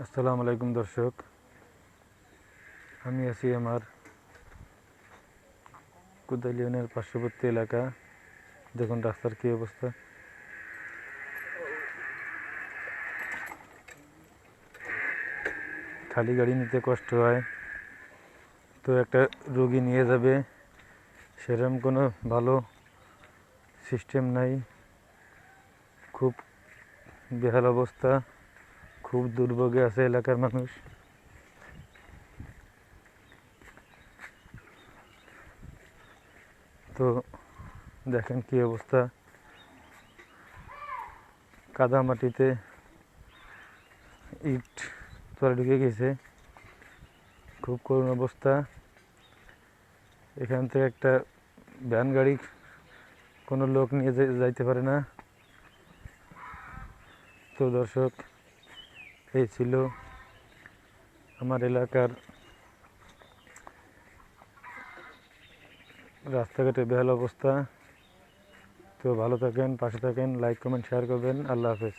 আসসালামু আলাইকুম দর্শক, আমি আছি আমার কুদাল ইউনিয়নের পার্শ্ববর্তী এলাকা। দেখুন রাস্তার কী অবস্থা। খালি গাড়ি নিতে কষ্ট হয়, তো একটা রোগী নিয়ে যাবে সেরকম কোনো ভালো সিস্টেম নাই। খুব বেহাল অবস্থা, খুব দুর্ভোগে আছে এলাকার মানুষ। তো দেখেন কী অবস্থা, কাদা মাটিতে ইট তলে ঢুকে গেছে, খুব করুণ অবস্থা। এখান থেকে একটা ভ্যান গাড়ি কোনো লোক নিয়ে যাইতে পারে না। তো দর্শক, এই ছিল আমার এলাকার রাস্তাঘাটের বেহাল অবস্থা। তো ভালো থাকেন, পাশে থাকেন, লাইক কমেন্ট শেয়ার করবেন। আল্লাহ হাফেজ।